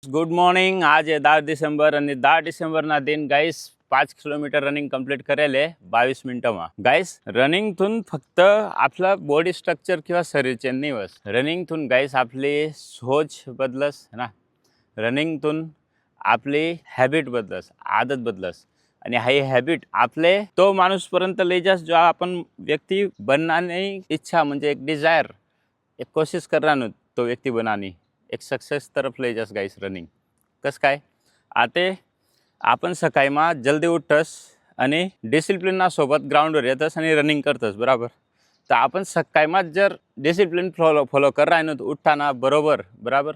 Good morning. आज आहे 10 डिसेंबर आणि 10 डिसेंबરના दिन गाईस 5 किलोमीटर रनिंग कम्प्लीट करेल आहे 22 मिनिटाમાં. गाईस रनिंगतून फक्त आपला बॉडी स्ट्रक्चर किंवा शरीर चेंज नाही बस. रनिंगतून गाईस आपली सोच बदलस ना. रनिंगतून आपली हॅबिट बदलस, आदत बदलस आणि ही हॅबिट आपले तो माणूसपर्यंत लई जास जो आपण व्यक्ती बनण्याची इच्छा म्हणजे एक डिझायर, एक कोशिश करणार तो व्यक्ती बनानी, एक सक्सेस तरफ लई जास गाईस रनिंग. कसं काय आता आपण सकाळीमा जल्दी उठतस आणि डिसिप्लिनना सोबत ग्राउंडवर येतस आणि रनिंग करतस बरोबर. तर आपण सकाळीमा जर डिसिप्लिन फॉलो कर राहिनो उठताना बरोबर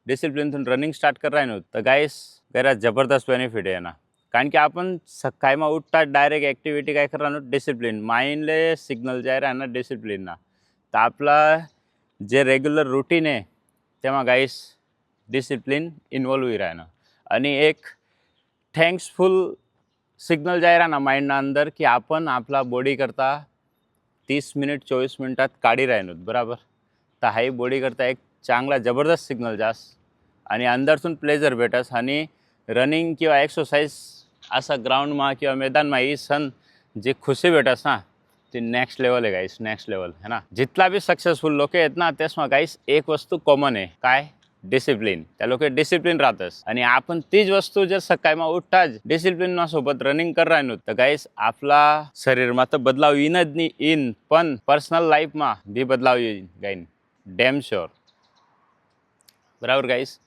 डिसिप्लिनतून रनिंग स्टार्ट कर राहिनो तर गाईस गैरा जबरदस्त बेनिफिट आहे ना. कारण की आपण सकाळीमा उठता डायरेक्ट ॲक्टिव्हिटी काय कर राहिनो डिसिप्लिन माइंडले सिग्नल जाय राहणार डिसिप्लिनना. तर आपला जे रेग्युलर रूटीन आहे तेव्हा गाईस डिसिप्लिन इन्वॉल्व होई राहणं आणि एक थँक्सफुल सिग्नल जाय राहणार माइंडना अंदर की आपण आपला बॉडी करता 30 मिनिट 24 मिनिटात काढी राहिनो बरोबर. तर हाही बॉडी करता एक चांगला जबरदस्त सिग्नल जास आणि अंदरतून प्लेजर भेटस आणि रनिंग किंवा एक्सरसाइज असा ग्राउंडमा किंवा मैदानमा ही सण जे खुशी भेटस ना ते नेक्स्ट लेवल आहे गाईस, नेक्स्ट लेवल है ना. जितला भी सक्सेसफुल लोक आहेत ना त्यासमा गाईस एक वस्तू कॉमन आहे काय, डिसिप्लिन. त्या लोक डिसिप्लिन राहतस आणि आपण तीच वस्तू जर सकाळीमा उठताच डिसिप्लिन सोबत रनिंग कर राहिनो तर गाईस आपला शरीरमा तर बदलाव येईनच नाही इन पण पर्सनल लाईफमा भी बदलाव येईन गाईन डॅम शुअर बरोबर गाईस.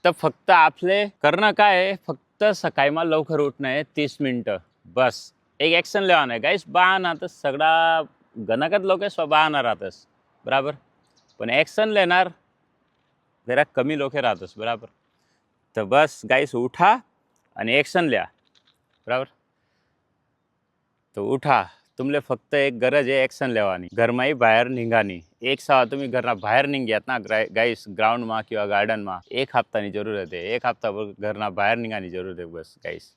तर फक्त आपले करणं काय आहे, फक्त सकाळीमा लवकर उठणं आहे 30 मिनिटं बस. एक ॲक्शन लेवान आहे गाईस. बहाना तर सगळा गणकत लोक बहाना राहतस बरोबर पण ॲक्शन लेणार जरा कमी लोक राहतस बरोबर. तर बस गाईस उठा आणि ॲक्शन लिहा बरोबर. तर उठा, तुमले फक्त एक गरज आहे ॲक्शन लेवानी, घरमाही बाहेर निघानी. एक सावा तुम्ही घरना बाहेर निघ्यात ना गाईस ग्राउंडमा किंवा गार्डनमा एक हप्तानी जरूरत आहे. एक हप्ता घरना बाहेर निघानी जरूरत आहे बस गाईस.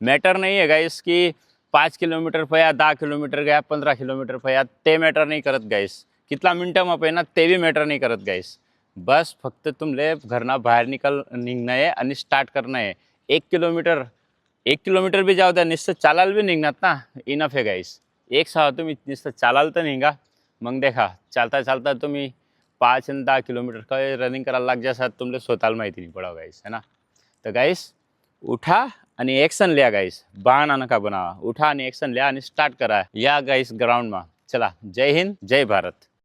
मॅटर नाही आहे गाईस की 5 किलोमीटर पया 10 किलोमीटर गया 15 किलोमीटर पया ते मॅटर नाही करत गाईस. कितला मिनटामा पहिना ते बी मॅटर नाही करत गाईस. बस फक्त तुमले घरना बाहेर निघणं आहे आणि स्टार्ट करणं आहे. 1 किलोमीटर बी जाऊ द्या, नुसतं चालायला बी निघणार ना इनफ आहे गाईस. एक सावा तुम्ही नुसतं चालाल तर निघा मग देखा चालता चालता तुम्ही 5 आणि 10 किलोमीटर काय रनिंग करायला लाग जासात तुमले स्वतःला माहिती नाही पडावं गाईस है ना. तर गाईस उठा आणि ॲक्शन लिहा गाईस, बहाना नका बनावा. उठा आणि ॲक्शन लिहा आणि स्टार्ट करा या गाईस ग्राउंडमा. चला, जय हिंद जय भारत.